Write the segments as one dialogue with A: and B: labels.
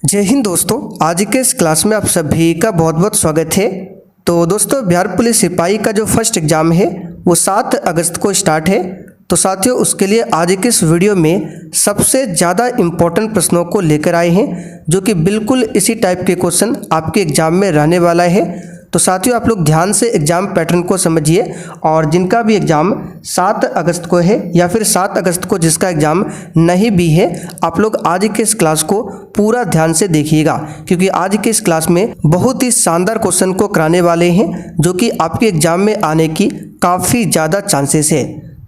A: जय हिंद दोस्तों, आज के इस क्लास में आप सभी का बहुत बहुत स्वागत है। तो दोस्तों, बिहार पुलिस सिपाही का जो फर्स्ट एग्ज़ाम है वो 7 अगस्त को स्टार्ट है। तो साथियों, उसके लिए आज के इस वीडियो में सबसे ज़्यादा इम्पोर्टेंट प्रश्नों को लेकर आए हैं, जो कि बिल्कुल इसी टाइप के क्वेश्चन आपके एग्ज़ाम में रहने वाला है। तो साथियों, आप लोग ध्यान से एग्ज़ाम पैटर्न को समझिए, और जिनका भी एग्ज़ाम 7 अगस्त को है या फिर 7 अगस्त को जिसका एग्ज़ाम नहीं भी है, आप लोग आज के इस क्लास को पूरा ध्यान से देखिएगा, क्योंकि आज के इस क्लास में बहुत ही शानदार क्वेश्चन को कराने वाले हैं, जो कि आपके एग्ज़ाम में आने की काफ़ी ज़्यादा चांसेस है।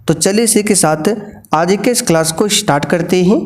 A: तो चलिए इसी के साथ आज के इस क्लास को स्टार्ट करते हैं।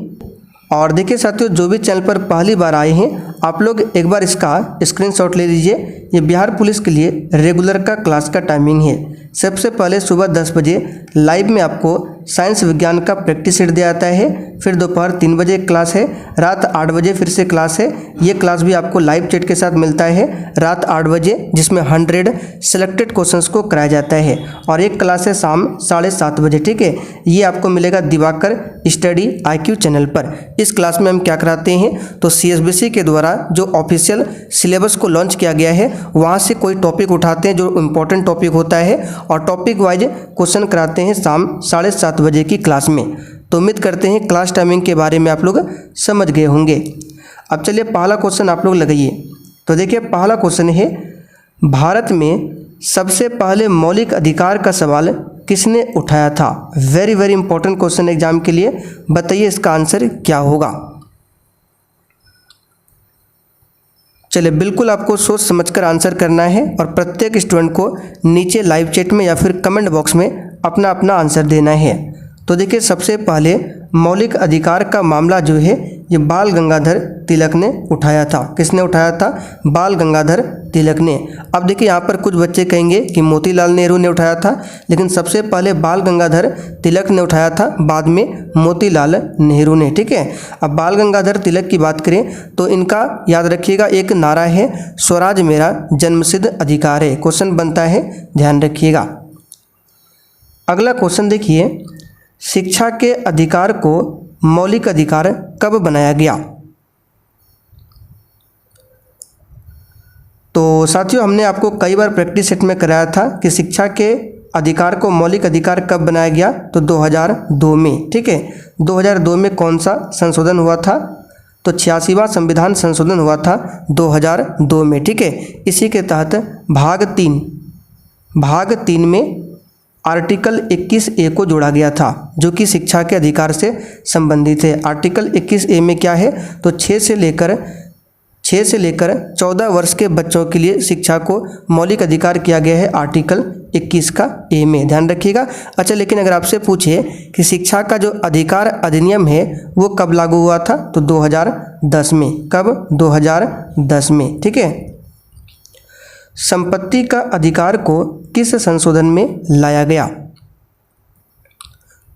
A: और देखिए साथियों, जो भी चैनल पर पहली बार आए हैं, आप लोग एक बार इसका स्क्रीनशॉट ले लीजिए। ये बिहार पुलिस के लिए रेगुलर का क्लास का टाइमिंग है। सबसे पहले सुबह 10 बजे लाइव में आपको साइंस विज्ञान का प्रैक्टिस सेट दिया जाता है। फिर दोपहर 3 बजे क्लास है। रात 8 बजे फिर से क्लास है। ये क्लास भी आपको लाइव चैट के साथ मिलता है रात 8 बजे, जिसमें 100 सेलेक्टेड क्वेश्चंस को कराया जाता है। और एक क्लास है शाम 7:30 बजे, ठीक है। ये आपको मिलेगा दिवाकर स्टडी IQ चैनल पर। इस क्लास में हम क्या कराते हैं, तो CSBC के द्वारा जो ऑफिशियल सिलेबस को लॉन्च किया गया है, वहाँ से कोई टॉपिक उठाते हैं जो इम्पोर्टेंट टॉपिक होता है, और टॉपिक वाइज क्वेश्चन कराते हैं शाम 7:30 बजे की क्लास में। तो उम्मीद करते हैं क्लास टाइमिंग के बारे में आप लोग समझ गए होंगे। अब चलिए पहला क्वेश्चन आप लोग लगाइए। तो देखिए, पहला क्वेश्चन है, भारत में सबसे पहले मौलिक अधिकार का सवाल किसने उठाया था? Very very important question exam के लिए। बताइए इसका आंसर क्या होगा। चलिए, बिल्कुल आपको सोच समझकर आंसर करना है, और प्रत्येक स्टूडेंट को नीचे लाइव चैट में या फिर कमेंट बॉक्स में अपना अपना आंसर देना है। तो देखिए, सबसे पहले मौलिक अधिकार का मामला जो है ये बाल गंगाधर तिलक ने उठाया था। किसने उठाया था? बाल गंगाधर तिलक ने। अब देखिए, यहाँ पर कुछ बच्चे कहेंगे कि मोतीलाल नेहरू ने उठाया था, लेकिन सबसे पहले बाल गंगाधर तिलक ने उठाया था, बाद में मोतीलाल नेहरू ने, ठीक है। अब बाल गंगाधर तिलक की बात करें तो इनका याद रखिएगा एक नारा है, स्वराज मेरा जन्मसिद्ध अधिकार है। क्वेश्चन बनता है, ध्यान रखिएगा। अगला क्वेश्चन देखिए, शिक्षा के अधिकार को मौलिक अधिकार कब बनाया गया? तो साथियों, हमने आपको कई बार प्रैक्टिस सेट में कराया था कि शिक्षा के अधिकार को मौलिक अधिकार कब बनाया गया, तो 2002 में, ठीक है। 2002 में कौन सा संशोधन हुआ था? तो 86वां संविधान संशोधन हुआ था 2002 में, ठीक है। इसी के तहत भाग 3 में आर्टिकल 21A को जोड़ा गया था, जो कि शिक्षा के अधिकार से संबंधित है। आर्टिकल 21A में क्या है, तो 6 से लेकर 14 वर्ष के बच्चों के लिए शिक्षा को मौलिक अधिकार किया गया है आर्टिकल 21 का A में, ध्यान रखिएगा। अच्छा, लेकिन अगर आपसे पूछे कि शिक्षा का जो अधिकार अधिनियम है वो कब लागू हुआ था, तो 2010 में। कब? 2010 में, ठीक है। संपत्ति का अधिकार को किस संशोधन में लाया गया?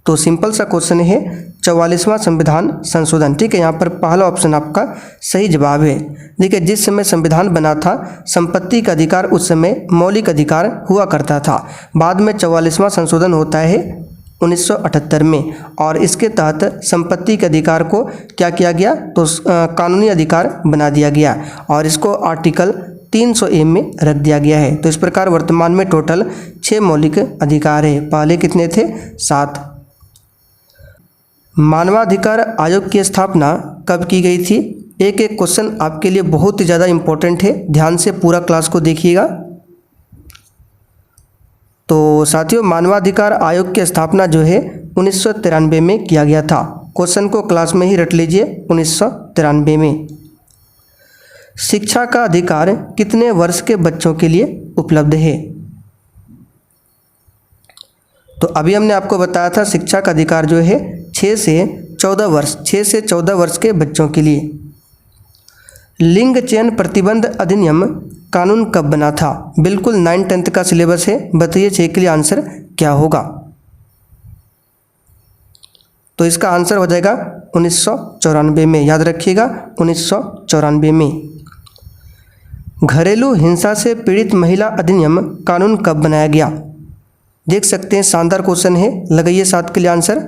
A: तो सिंपल सा क्वेश्चन है, 44वां संविधान संशोधन, ठीक है। यहाँ पर पहला ऑप्शन आपका सही जवाब है। देखिए, जिस समय संविधान बना था, संपत्ति का अधिकार उस समय मौलिक अधिकार हुआ करता था। बाद में 44वां संशोधन होता है 1978 में, और इसके तहत संपत्ति के अधिकार को क्या किया गया, तो कानूनी अधिकार बना दिया गया, और इसको आर्टिकल 300A में रख दिया गया है। तो इस प्रकार वर्तमान में टोटल 6 मौलिक अधिकार है। पहले कितने थे? 7। मानवाधिकार आयोग की स्थापना कब की गई थी? एक एक क्वेश्चन आपके लिए बहुत ही ज़्यादा इंपॉर्टेंट है, ध्यान से पूरा क्लास को देखिएगा। तो साथियों, मानवाधिकार आयोग की स्थापना जो है 1993 में किया गया था। क्वेश्चन को क्लास में ही रट लीजिए, 1993 में। शिक्षा का अधिकार कितने वर्ष के बच्चों के लिए उपलब्ध है? तो अभी हमने आपको बताया था शिक्षा का अधिकार जो है 6 से 14 वर्ष के बच्चों के लिए। लिंग चयन प्रतिबंध अधिनियम कानून कब बना था? बिल्कुल 9-10 का सिलेबस है। बताइए 6 के लिए आंसर क्या होगा? तो इसका आंसर हो जाएगा 1994 में, याद रखिएगा 1994 में। घरेलू हिंसा से पीड़ित महिला अधिनियम कानून कब बनाया गया? देख सकते हैं, शानदार क्वेश्चन है। लगाइए 7 के लिए आंसर।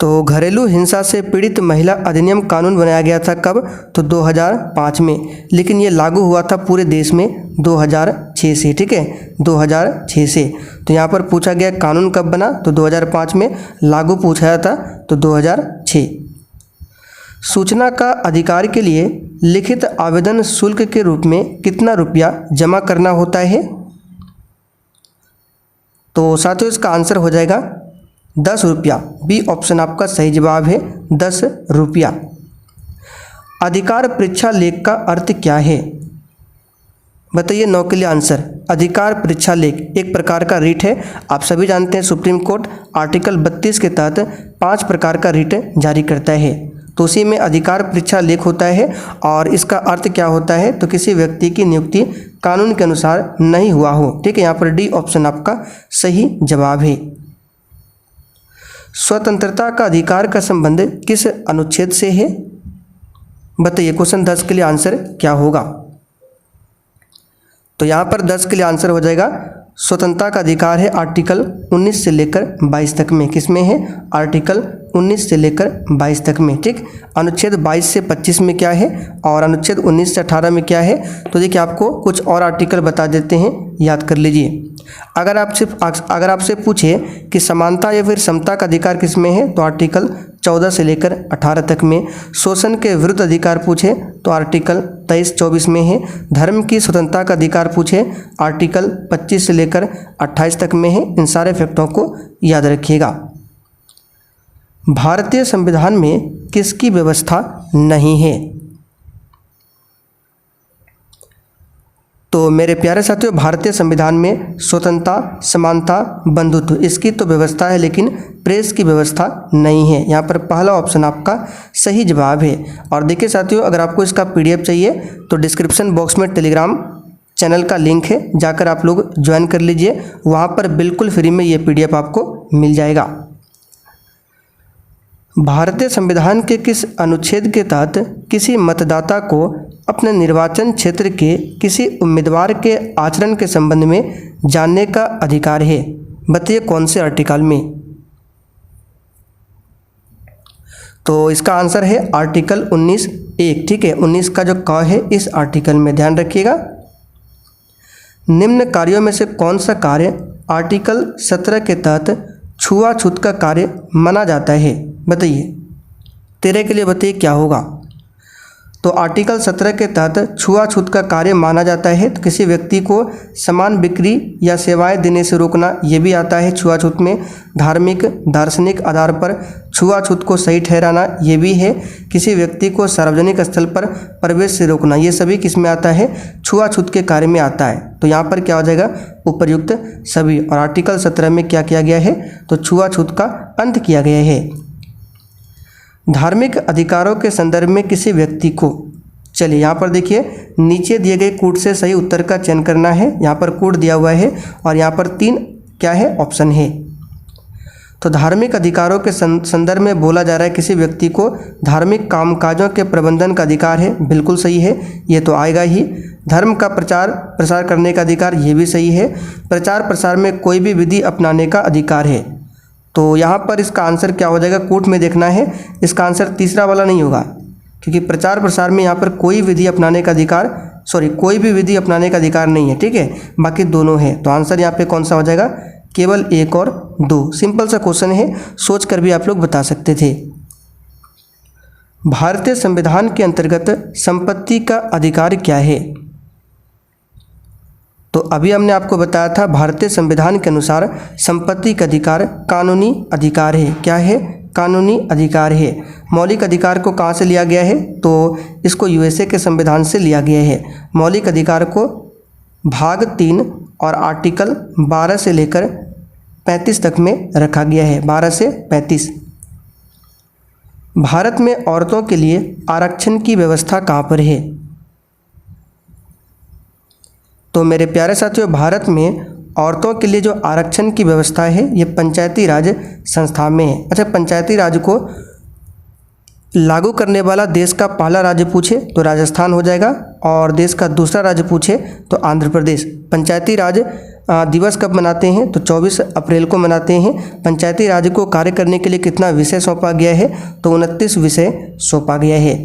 A: तो घरेलू हिंसा से पीड़ित महिला अधिनियम कानून बनाया गया था कब? तो 2005 में, लेकिन ये लागू हुआ था पूरे देश में 2006 से। ठीक है, 2006 से। तो यहाँ पर पूछा गया कानून कब बना? तो 2005 में। लागू पूछा था तो 2006। सूचना का अधिकार के लिए लिखित आवेदन शुल्क के रूप में कितना रुपया जमा करना होता है? तो साथियों इसका आंसर हो जाएगा 10 रुपया। बी ऑप्शन आपका सही जवाब है, 10 रुपया। अधिकार परीक्षा लेख का अर्थ क्या है? बताइए 9 के लिए आंसर। अधिकार परीक्षा लेख एक प्रकार का रिट है। आप सभी जानते हैं सुप्रीम कोर्ट आर्टिकल 32 के तहत 5 प्रकार का रिट जारी करता है, तो उसी में अधिकार परीक्षा लेख होता है। और इसका अर्थ क्या होता है? तो किसी व्यक्ति की नियुक्ति कानून के अनुसार नहीं हुआ हो। ठीक है, यहाँ पर डी ऑप्शन आपका सही जवाब है। स्वतंत्रता का अधिकार का संबंध किस अनुच्छेद से है? बताइए क्वेश्चन 10 के लिए आंसर क्या होगा? तो यहाँ पर 10 के लिए आंसर हो जाएगा स्वतंत्रता का अधिकार है आर्टिकल 19 से लेकर 22 तक में। किसमें है? आर्टिकल 19 से लेकर 22 तक में। ठीक, अनुच्छेद 22 से 25 में क्या है और अनुच्छेद 19 से 18 में क्या है? तो देखिए आपको कुछ और आर्टिकल बता देते हैं, याद कर लीजिए। अगर आपसे पूछे कि समानता या फिर समता का अधिकार किसमें है, तो आर्टिकल 14 से लेकर 18 तक में। शोषण के विरुद्ध अधिकार पूछे तो आर्टिकल 23-24 में है। धर्म की स्वतंत्रता का अधिकार पूछे आर्टिकल 25 से लेकर 28 तक में है। इन सारे फैक्टों को याद रखिएगा। भारतीय संविधान में किसकी व्यवस्था नहीं है? तो मेरे प्यारे साथियों, भारतीय संविधान में स्वतंत्रता, समानता, बंधुत्व इसकी तो व्यवस्था है, लेकिन प्रेस की व्यवस्था नहीं है। यहाँ पर पहला ऑप्शन आपका सही जवाब है। और देखिए साथियों, अगर आपको इसका PDF चाहिए तो डिस्क्रिप्शन बॉक्स में टेलीग्राम चैनल का लिंक है, जाकर आप लोग ज्वाइन कर लीजिए। वहाँ पर बिल्कुल फ्री में ये PDF आपको मिल जाएगा। भारतीय संविधान के किस अनुच्छेद के तहत किसी मतदाता को अपने निर्वाचन क्षेत्र के किसी उम्मीदवार के आचरण के संबंध में जानने का अधिकार है? बताइए कौन से आर्टिकल में? तो इसका आंसर है आर्टिकल 19(1). ठीक है, 19 का जो क है इस आर्टिकल में, ध्यान रखिएगा। निम्न कार्यों में से कौन सा कार्य आर्टिकल 17 के तहत छुआछूत का कार्य माना जाता है? बताइए 13 के लिए बताइए क्या होगा? तो आर्टिकल 17 के तहत छुआछूत का कार्य माना जाता है तो किसी व्यक्ति को समान बिक्री या सेवाएं देने से रोकना, ये भी आता है छुआछूत में। धार्मिक दार्शनिक आधार पर छुआछूत को सही ठहराना, ये भी है। किसी व्यक्ति को सार्वजनिक स्थल पर प्रवेश से रोकना, ये सभी किस में आता है? छुआछूत के कार्य में आता है। तो यहाँ पर क्या हो जाएगा? उपर्युक्त सभी। और आर्टिकल 17 में क्या किया गया है? तो छुआछूत का अंत किया गया है। धार्मिक अधिकारों के संदर्भ में किसी व्यक्ति को, चलिए यहाँ पर देखिए नीचे दिए गए कूट से सही उत्तर का चयन करना है। यहाँ पर कूट दिया हुआ है और यहाँ पर 3 क्या है? ऑप्शन है। तो धार्मिक अधिकारों के संदर्भ में बोला जा रहा है किसी व्यक्ति को धार्मिक कामकाजों के प्रबंधन का अधिकार है, बिल्कुल सही है, ये तो आएगा ही। धर्म का प्रचार प्रसार करने का अधिकार, ये भी सही है। प्रचार प्रसार में कोई भी विधि अपनाने का अधिकार है। तो यहाँ पर इसका आंसर क्या हो जाएगा? कूट में देखना है। इसका आंसर तीसरा वाला नहीं होगा, क्योंकि प्रचार प्रसार में यहाँ पर कोई विधि अपनाने का अधिकार, कोई भी विधि अपनाने का अधिकार नहीं है। ठीक है, बाकी दोनों है। तो आंसर यहाँ पे कौन सा हो जाएगा? केवल 1 और 2। सिंपल सा क्वेश्चन है, सोच कर भी आप लोग बता सकते थे। भारतीय संविधान के अंतर्गत संपत्ति का अधिकार क्या है? तो अभी हमने आपको बताया था भारतीय संविधान के अनुसार संपत्ति का अधिकार कानूनी अधिकार है। क्या है? कानूनी अधिकार है। मौलिक अधिकार को कहाँ से लिया गया है? तो इसको USA के संविधान से लिया गया है। मौलिक अधिकार को भाग 3 और आर्टिकल 12 से लेकर 35 तक में रखा गया है। 12 से 35। भारत में औरतों के लिए आरक्षण की व्यवस्था कहाँ पर है? तो मेरे प्यारे साथियों, भारत में औरतों के लिए जो आरक्षण की व्यवस्था है ये पंचायती राज संस्था में है। अच्छा, पंचायती राज को लागू करने वाला देश का पहला राज्य पूछे तो राजस्थान हो जाएगा, और देश का दूसरा राज्य पूछे तो आंध्र प्रदेश। पंचायती राज दिवस कब मनाते हैं तो 24 अप्रैल को मनाते हैं। पंचायती राज को कार्य करने के लिए कितना विषय सौंपा गया है तो 29 विषय सौंपा गया है।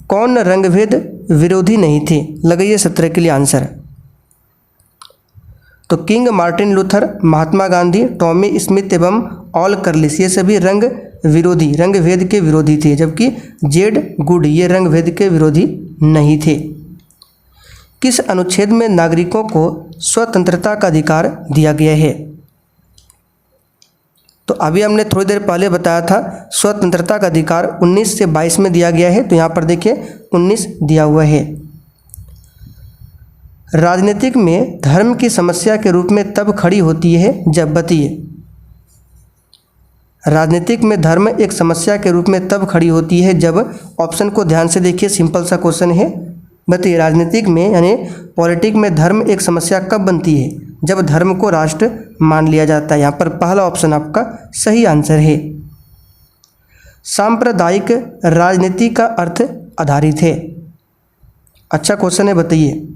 A: कौन रंगभेद विरोधी नहीं थे, लगाइए 17 के लिए आंसर। तो king Martin Luther, Mahatma Gandhi, Tommy Smith एवं ऑल कर्लिस ये सभी रंग भेद के विरोधी थे, जबकि जेड गुड ये रंग भेद के विरोधी नहीं थे। किस अनुच्छेद में नागरिकों को स्वतंत्रता का अधिकार दिया गया है? तो अभी हमने थोड़ी देर पहले बताया था स्वतंत्रता का अधिकार 19 से 22 में दिया गया है, तो यहाँ पर देखिए 19 दिया हुआ है। राजनीतिक में धर्म की समस्या के रूप में तब खड़ी होती है जब, बताइए, राजनीतिक में धर्म एक समस्या के रूप में तब खड़ी होती है जब, ऑप्शन को ध्यान से देखिए, सिंपल सा क्वेश्चन है, बताइए राजनीतिक में यानी पॉलिटिक में धर्म एक समस्या कब बनती है? जब धर्म को राष्ट्र मान लिया जाता है। यहाँ पर पहला ऑप्शन आपका सही आंसर है। सांप्रदायिक राजनीति का अर्थ आधारित है, अच्छा क्वेश्चन है, बताइए।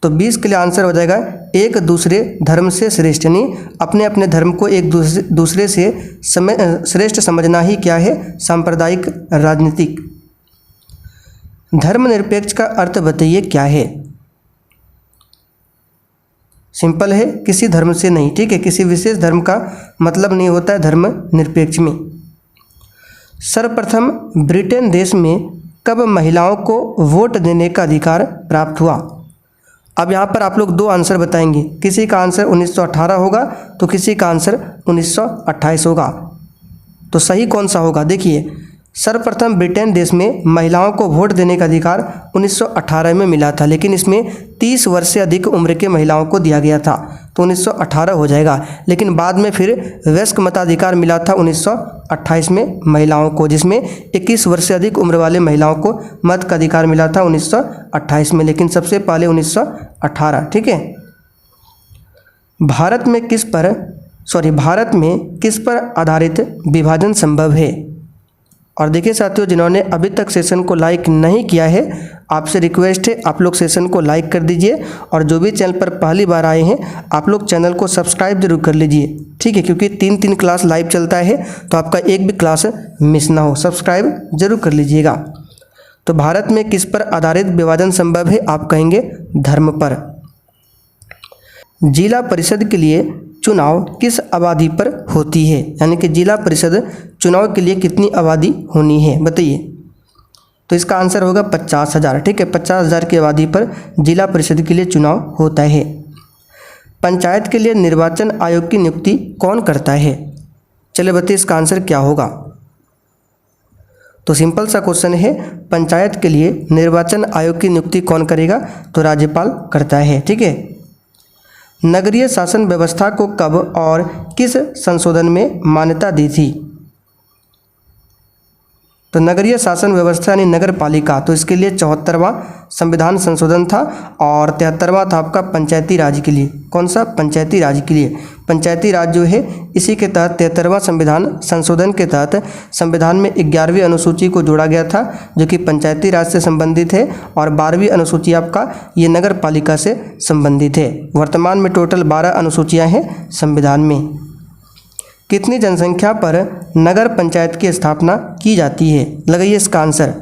A: तो 20 के लिए आंसर हो जाएगा एक दूसरे धर्म से श्रेष्ठ, यानी अपने अपने धर्म को एक दूसरे से श्रेष्ठ समझना ही क्या है? सांप्रदायिक राजनीतिक। धर्मनिरपेक्ष का अर्थ बताइए क्या है? सिंपल है, किसी धर्म से नहीं, ठीक है, किसी विशेष धर्म का मतलब नहीं होता है धर्म निरपेक्ष में। सर्वप्रथम ब्रिटेन देश में कब महिलाओं को वोट देने का अधिकार प्राप्त हुआ? अब यहाँ पर आप लोग दो आंसर बताएंगे, किसी का आंसर 1918 होगा तो किसी का आंसर 1928 होगा। तो सही कौन सा होगा? देखिए, सर्वप्रथम ब्रिटेन देश में महिलाओं को वोट देने का अधिकार 1918 में मिला था, लेकिन इसमें 30 वर्ष से अधिक उम्र के महिलाओं को दिया गया था, तो 1918 हो जाएगा। लेकिन बाद में फिर वयस्क मताधिकार मिला था 1928 में महिलाओं को, जिसमें 21 वर्ष से अधिक उम्र वाले महिलाओं को मत का अधिकार मिला था 1928 में, लेकिन सबसे पहले 1918, ठीक है। भारत में किस पर आधारित विभाजन संभव है? और देखिए साथियों, जिन्होंने अभी तक सेशन को लाइक नहीं किया है, आपसे रिक्वेस्ट है आप लोग सेशन को लाइक कर दीजिए, और जो भी चैनल पर पहली बार आए हैं आप लोग चैनल को सब्सक्राइब जरूर कर लीजिए, ठीक है, क्योंकि 3 क्लास लाइव चलता है, तो आपका एक भी क्लास मिस ना हो, सब्सक्राइब जरूर कर लीजिएगा। तो भारत में किस पर आधारित विभाजन संभव है? आप कहेंगे धर्म पर। जिला परिषद के लिए चुनाव किस आबादी पर होती है? यानी कि जिला परिषद चुनाव के लिए कितनी आबादी होनी है, बताइए। तो इसका आंसर होगा 50,000, ठीक है, 50,000 की आबादी पर जिला परिषद के लिए चुनाव होता है। पंचायत के लिए निर्वाचन आयोग की नियुक्ति कौन करता है? चलिए बताइए इसका आंसर क्या होगा। तो सिंपल सा क्वेश्चन है, पंचायत के लिए निर्वाचन आयोग की नियुक्ति कौन करेगा? तो राज्यपाल करता है, ठीक है। नगरीय शासन व्यवस्था को कब और किस संशोधन में मान्यता दी थी? तो नगरीय शासन व्यवस्था यानी नगर पालिका, तो इसके लिए 74वां संविधान संशोधन था, और 73वां था आपका पंचायती राज के लिए। कौन सा? पंचायती राज के लिए। पंचायती राज जो है इसी के तहत 73वां संविधान संशोधन के तहत संविधान में 11वीं अनुसूची को जोड़ा गया था, जो कि पंचायती राज से संबंधित है, और 12वीं अनुसूची आपका ये नगर पालिका से संबंधित है। वर्तमान में टोटल 12 अनुसूचियाँ हैं संविधान में। कितनी जनसंख्या पर नगर पंचायत की स्थापना की जाती है? लगाइए इसका आंसर।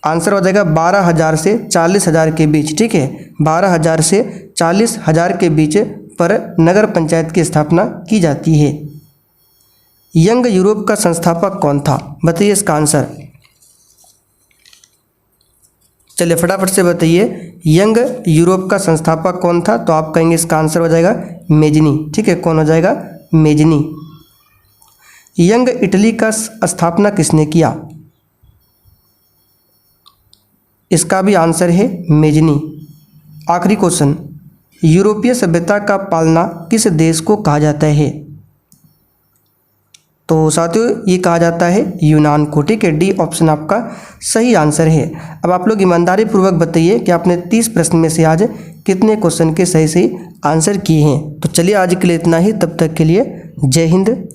A: आंसर हो जाएगा 12,000 से 40,000 के बीच, ठीक है, 12,000 से 40,000 के बीच पर नगर पंचायत की स्थापना की जाती है। यंग यूरोप का संस्थापक कौन था? बताइए इसका आंसर। चलिए फटाफट से बताइए, यंग यूरोप का संस्थापक कौन था? तो आप कहेंगे इसका आंसर हो जाएगा मेजनी, ठीक है, कौन हो जाएगा? मेजनी। यंग इटली का स्थापना किसने किया? इसका भी आंसर है मेजनी। आखिरी क्वेश्चन, यूरोपीय सभ्यता का पालना किस देश को कहा जाता है? तो साथियों ये कहा जाता है यूनान को, ठीक है, डी ऑप्शन आपका सही आंसर है। अब आप लोग ईमानदारी पूर्वक बताइए कि आपने 30 प्रश्न में से आज कितने क्वेश्चन के सही सही आंसर किए हैं। तो चलिए आज के लिए इतना ही, तब तक के लिए जय हिंद।